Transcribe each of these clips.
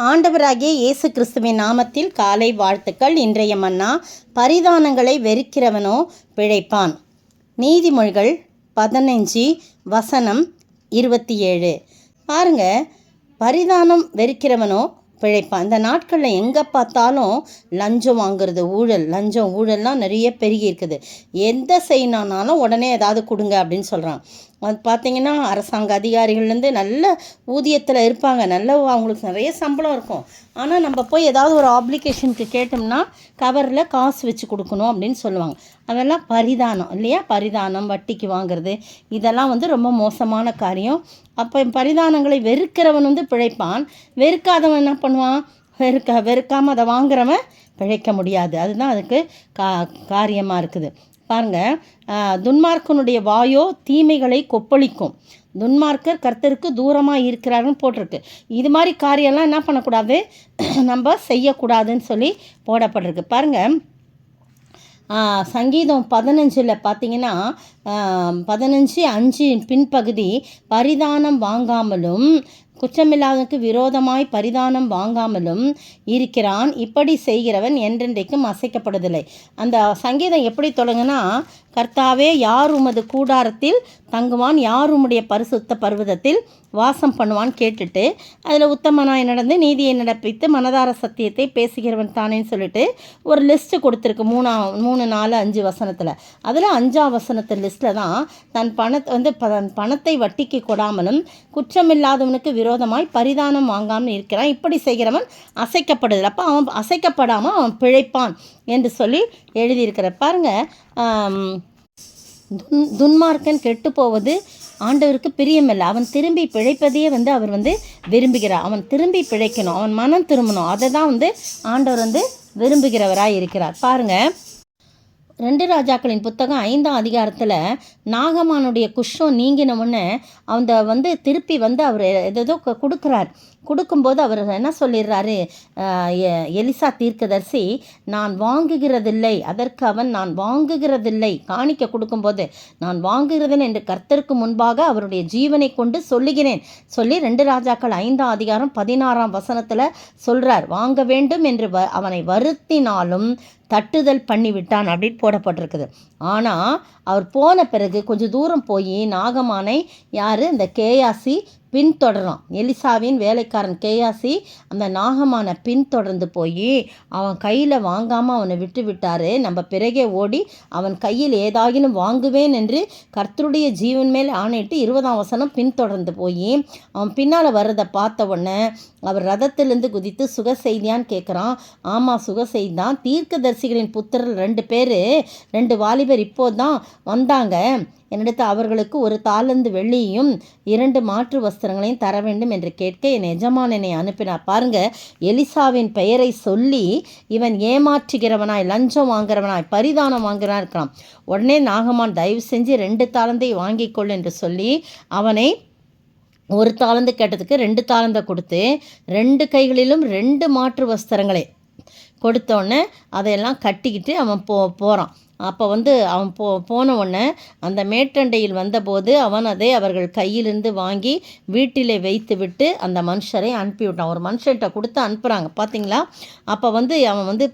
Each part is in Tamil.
ஆண்டவராகிய இயேசு கிறிஸ்துவின் நாமத்தில் காலை வாழ்த்துக்கள். இன்றைய மன்னா, பரிதானங்களை வெறுக்கிறவனோ பிழைப்பான். நீதிமொழிகள் 15:27. பாருங்க, பரிதானம் வெறுக்கிறவனோ பிழைப்பான். இந்த நாட்களில் எங்கே பார்த்தாலும் லஞ்சம் வாங்குறது, ஊழல்லாம் நிறைய பெருகி இருக்குது. எந்த செய்யணுன்னாலும் உடனே ஏதாவது கொடுங்க அப்படின்னு சொல்கிறான். அது பார்த்திங்கன்னா அரசாங்க அதிகாரிகள்லேருந்து நல்ல ஊதியத்தில் இருப்பாங்க, நல்ல அவங்களுக்கு நிறைய சம்பளம் இருக்கும். ஆனால் நம்ம போய் ஏதாவது ஒரு அப்ளிகேஷனுக்கு கேட்டோம்னா கவரில் காசு வச்சு கொடுக்கணும் அப்படின்னு சொல்லுவாங்க. அதெல்லாம் பரிதானம் இல்லையா? பரிதானம், வட்டிக்கு வாங்குறது, இதெல்லாம் ரொம்ப மோசமான காரியம். அப்போ பரிதானங்களை வெறுக்கிறவன் பிழைப்பான். வெறுக்காதவன் என்ன பண்ணுவான்? வெறுக்காமல் அதை வாங்குறவன் பிழைக்க முடியாது. அதுதான் அதுக்கு காரியமாக இருக்குது. பாருங்கள், துன்மார்க்கனுடைய வாயோ தீமைகளை கொப்பளிக்கும், துன்மார்க்கர் கர்த்தருக்கு தூரமாக இருக்கிறாருன்னு போட்டிருக்கு. இது மாதிரி காரியம்லாம் என்ன பண்ணக்கூடாது, நம்ம செய்யக்கூடாதுன்னு சொல்லி போடப்பட்டிருக்கு. பாருங்கள், சங்கீதம் 15 பார்த்தீங்கன்னா 15:5 பின்பகுதி, பரிதானம் வாங்காமலும் குற்றமில்லாதவனுக்கு விரோதமாய் பரிதானம் வாங்காமலும் இருக்கிறான், இப்படி செய்கிறவன் என்றென்றைக்கும் அசைக்கப்படுவதில்லை. அந்த சங்கீதம் எப்படி தொடங்குனா, கர்த்தாவே யார் உமது கூடாரத்தில் தங்குவான், யார் உம்முடைய பரிசுத்த பர்வதத்தில் வாசம் பண்ணுவான்னு கேட்டுட்டு அதில் உத்தமனாய் நடந்து நீதியை நடப்பித்து மனதார சத்தியத்தை பேசுகிறவன் தானேன்னு சொல்லிட்டு ஒரு லிஸ்ட்டு கொடுத்துருக்கு. 3, 4, 5 வசனத்தில். அதில் 5ஆம் வசனத்து லிஸ்ட்டில் தான் தன் பணத்தை வட்டிக்கு கொடாமலும் குற்றமில்லாதவனுக்கு விரோதமாய் பரிதானம் வாங்காமல் இருக்கிறான், இப்படி செய்கிறவன் அசைக்கப்படுதல். அப்போ அவன் அசைக்கப்படாமல் அவன் பிழைப்பான் என்று சொல்லி எழுதியிருக்கிற. பாருங்கள், துன்மார்க்கன் கெட்டு போவது ஆண்டவருக்கு பிரியமில்லை. அவன் திரும்பி பிழைப்பதையே அவர் விரும்புகிறார். அவன் திரும்பி பிழைக்கணும், அவன் மனம் திரும்பணும், அதை தான் ஆண்டவர் விரும்புகிறவராக இருக்கிறார். பாருங்கள், 2 ராஜாக்களின் புத்தகம் 5ஆம் அதிகாரத்தில் நாகமானுடைய குஷ்டம் நீங்கின உடனே அவன் திருப்பி அவர் ஏதோ கொடுக்கும்போது அவர் என்ன சொல்லிடுறாரு, எலிசா தீர்க்கதரிசி, நான் வாங்குகிறதில்லை, அதற்கு அவன் நான் வாங்குகிறதில்லை, காணிக்க கொடுக்கும்போது நான் வாங்குகிறதில்லை என்று கர்த்தருக்கு முன்பாக அவருடைய ஜீவனை கொண்டு சொல்லுகிறேன் சொல்லி 2 ராஜாக்கள் 5ஆம் அதிகாரம் 16ஆம் வசனத்தில் சொல்கிறார். வாங்க வேண்டும் என்று அவனை வருத்தினாலும் தட்டுதல் பண்ணிவிட்டான் அப்படின்னு போடப்பட்டிருக்குது. ஆனால் அவர் போன பிறகு கொஞ்சம் தூரம் போய் நாகமானை இந்த கேயாசி பின்தொடரான். எலிசாவின் வேலைக்காரன் கேயாசி அந்த நாகமான பின்தொடர்ந்து போய் அவன் கையில் வாங்காமல் அவனை விட்டு விட்டார். நம்ம பிறகே ஓடி அவன் கையில் ஏதாகிலும் வாங்குவேன் என்று கர்த்தருடைய ஜீவன் மேல் ஆணையிட்டு 20ஆம் வசனம் பின்தொடர்ந்து போய் அவன் பின்னால் வர்றதை பார்த்த உடனே அவர் ரதத்திலிருந்து குதித்து சுக செய்தியான்னு கேட்குறான். ஆமாம், சுக செய்தான். தீர்க்கதரிசிகளின் புத்திரர் 2 பேர், 2 வாலிபர் இப்போதான் வந்தாங்க. என்னிடத்து அவர்களுக்கு 1 தாலந்து வெள்ளியையும் 2 மாற்று வஸ்திரங்களையும் தர வேண்டும் என்று கேட்க என் எஜமானனை அனுப்பினார். பாருங்க, எலிசாவின் பெயரை சொல்லி இவன் ஏமாற்றுகிறவனாய், லஞ்சம் வாங்குறவனாய், பரிதானம் வாங்குறான் இருக்கான். உடனே நாகமான், தயவு செஞ்சு 2 தாலந்தை வாங்கிக்கொள் என்று சொல்லி அவனை 1 தாலந்து கேட்டதுக்கு 2 தாலந்தை கொடுத்து 2 கைகளிலும் 2 மாற்று வஸ்திரங்களை கொடுத்தோடனே அதையெல்லாம் கட்டிக்கிட்டு அவன் போகிறான். அப்போ அவன் போன உடனே அந்த மேட்டண்டையில் வந்தபோது அவன் அதை அவர்கள் கையிலிருந்து வாங்கி வீட்டிலே வைத்து விட்டு அந்த மனுஷரை அனுப்பிவிட்டான். ஒரு மனுஷன்கிட்ட கொடுத்து அனுப்புகிறாங்க, பார்த்தீங்களா? அப்போ அவன்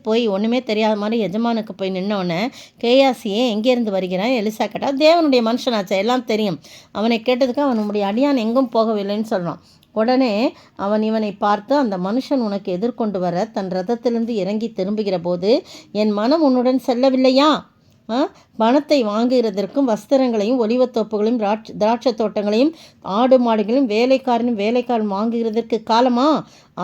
போய் ஒன்றுமே தெரியாத மாதிரி எஜமானுக்கு போய் நின்னோடனே, கேயாசியே எங்கேருந்து வருகிறான் எலிசா கேட்டால், தேவனுடைய மனுஷனாச்சா, எல்லாம் தெரியும். அவனை கேட்டதுக்கு அவன் உன்னுடைய அடியான் எங்கும் போகவில்லைன்னு சொல்கிறான். உடனே அவன் இவனை பார்த்து, அந்த மனுஷன் உனக்கு எதிர்கொண்டு வர தன் ரதத்திலிருந்து இறங்கி திரும்புகிற போது என் மனம் உன்னுடன் செல்லவில்லையா? பணத்தை வாங்குகிறதற்கும் வஸ்திரங்களையும் ஒலிவத்தோப்புகளையும் திராட்சை தோட்டங்களையும் ஆடு மாடுகளையும் வேலைக்காரன் வாங்குகிறதற்கு காலமா?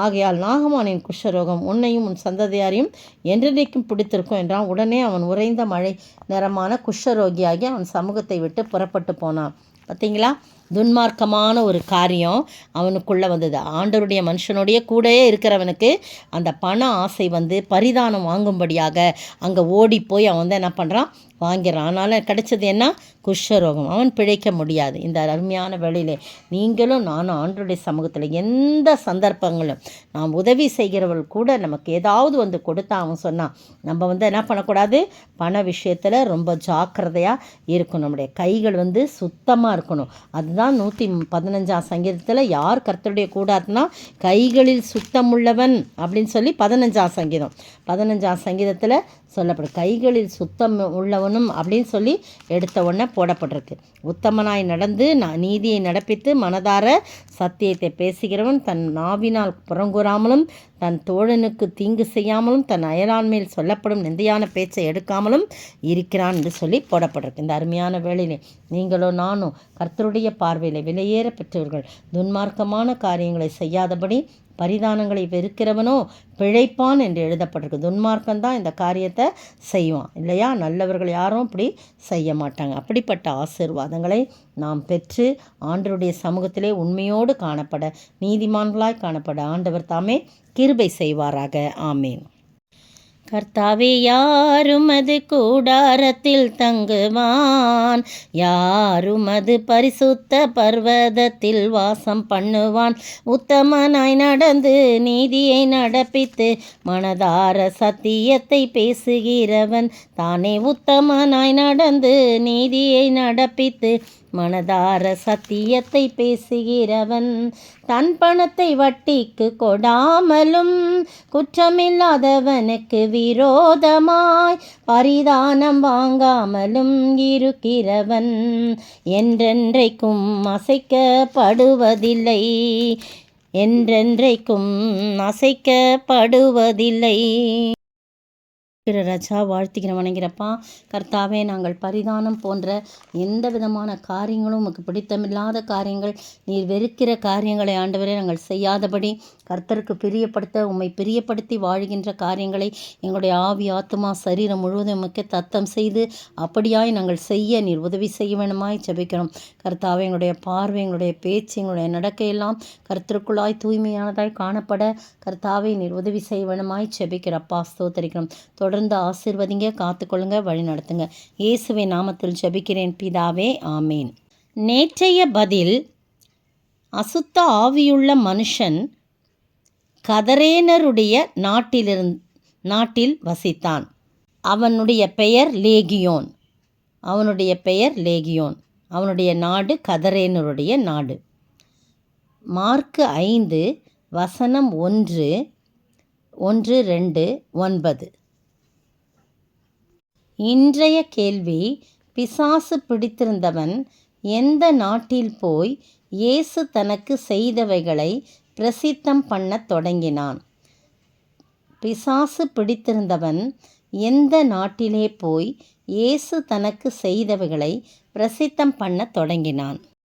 ஆகையால் நாகமானின் குஷ்டரோகம் உன்னையும் உன் சந்ததியாரையும் என்றென்றைக்கும் பிடித்திருக்கும் என்றான். உடனே அவன் உறைந்த மழை நிறமான குஷ்டரோகியாகி அவன் சமூகத்தை விட்டு புறப்பட்டு போனான். பார்த்தீங்களா? துன்மார்க்கமான ஒரு காரியம் அவனுக்குள்ளே வந்தது. ஆண்டவருடைய மனுஷனுடைய கூடயே இருக்கிறவனுக்கு அந்த பண ஆசை பரிதானம் வாங்கும்படியாக அங்கே ஓடி போய் அவன் என்ன பண்ணுறான், வாங்கிறான். அதனால் கிடைச்சது என்ன? குஷ்டரோகம். அவன் பிழைக்க முடியாது. இந்த அருமையான வேளையிலே நீங்களும் நானும் ஆண்டவருடைய சமூகத்தில் எந்த சந்தர்ப்பங்களும் நாம் உதவி செய்கிறவர்கள் கூட நமக்கு ஏதாவது வந்து கொடுத்தா அவன் சொன்னான், நம்ம என்ன பண்ணக்கூடாது? பண விஷயத்தில் ரொம்ப ஜாக்கிரதையாக இருக்கணும். நம்முடைய கைகள் சுத்தமாக இருக்கணும். அதுதான் 115ஆம் சங்கீதத்தில் யார் கர்த்தருடைய கூடாதுன்னா கைகளில் சுத்தமுள்ளவன் அப்படின்னு சொல்லி 15ஆம் சங்கீதம் 15ஆம் சங்கீதத்தில் சொல்லப்படும். கைகளில் சுத்தம் உள்ளவனும் அப்படின்னு சொல்லி எடுத்த உடனே போடப்பட்டிருக்கு. உத்தமனாய் நடந்து நீதியை நடப்பித்து மனதார சத்தியத்தை பேசுகிறவன் தன் நாவினால் புறங்கூறாமலும் தன் தோழனுக்கு தீங்கு செய்யாமலும் தன் அயலாண்மையில் சொல்லப்படும் நிந்தையான பேச்சை எடுக்காமலும் இருக்கிறான் என்று சொல்லி போடப்பட்டிருக்கு. இந்த அருமையான வேளையிலே நீங்களோ நானும் கர்த்தருடைய பார்வையில் விலையேற பெற்றவர்கள். துன்மார்க்கமான காரியங்களை செய்யாதபடி பரிதானங்களை வெறுக்கிறவனோ பிழைப்பான் என்று எழுதப்பட்டிருக்கு. துன்மார்க்கம்தான் இந்த காரியத்தை செய்வான் இல்லையா? நல்லவர்கள் யாரும் இப்படி செய்ய மாட்டாங்க. அப்படிப்பட்ட ஆசீர்வாதங்களை நாம் பெற்று ஆண்டவருடைய சமூகத்திலே உண்மையோடு காணப்பட, நீதிமான்களாய் காணப்பட ஆண்டவர் தாமே கிருபை செய்வாராக. ஆமேன். கர்த்தாவே, யாருமது கூடாரத்தில் தங்குவான், யாருமது பரிசுத்த பர்வதத்தில் வாசம் பண்ணுவான். உத்தமனாய் நடந்து நீதியை நடப்பித்து மனதார சத்தியத்தை பேசுகிறவன் தானே. உத்தமனாய் நடந்து நீதியை நடப்பித்து மனதார சத்தியத்தை பேசுகிறவன் தன் பணத்தை வட்டிக்கு கொடாமலும் குற்றமில்லாதவனுக்கு விரோதமாய் பரிதானம் வாங்காமலும் இருக்கிறவன் என்றென்றைக்கும் அசைக்கப்படுவதில்லை, என்றென்றைக்கும் அசைக்கப்படுவதில்லை. ராஜா, வாழ்த்துக்கிற வணங்கிறப்பா. கர்த்தாவே, நாங்கள் பரிதானம் போன்ற எந்த விதமான காரியங்களும் உமக்கு பிடித்தமில்லாத காரியங்கள், நீர் வெறுக்கிற காரியங்களை ஆண்டவரே நாங்கள் செய்யாதபடி கர்த்தருக்கு பிரியப்படுத்த உம்மை பிரியப்படுத்தி வாழ்கின்ற காரியங்களை எங்களுடைய ஆவி ஆத்துமா சரீரம் முழுவதும் உமக்கு தத்தம் செய்து அப்படியாய் நாங்கள் செய்ய நீர் உதவி செய்ய வேணுமாய் ஜெபிக்கிறோம். கர்த்தாவே, எங்களுடைய பார்வை, எங்களுடைய பேச்சு, எங்களுடைய நடக்கையெல்லாம் கர்த்தருக்குள்ளாய் தூய்மையானதாய் காணப்பட கர்த்தாவே நீர் உதவி செய்ய வேணுமாய் ஜெபிக்கிறப்பா. ஸ்தோத்தரிக்கிறோம். தொடர்ந்து ஆசீர்வதிங்க, காத்துக்கொள்ளுங்க, வழி நடத்துங்க. இயேசுவை நாமத்தில் ஜெபிக்கிறேன் பிதாவே, ஆமேன். நேற்றைய பதில்: அசுத்த ஆவியுள்ள மனுஷன் கதரேனருடைய நாட்டில் வசித்தான். அவனுடைய பெயர் லேகியோன். அவனுடைய நாடு கதரேனருடைய நாடு. மார்க்கு 5 வசனம் 1, 2, 9. இன்றைய கேள்வி: பிசாசு பிடித்திருந்தவன் எந்த நாட்டில் போய் இயேசு தனக்கு செய்தவைகளை பிரசித்தம் பண்ணத் தொடங்கினான்? பிசாசு பிடித்திருந்தவன் எந்த நாட்டிலே போய் இயேசு தனக்கு செய்தவைகளை பிரசித்தம் பண்ணத் தொடங்கினான்?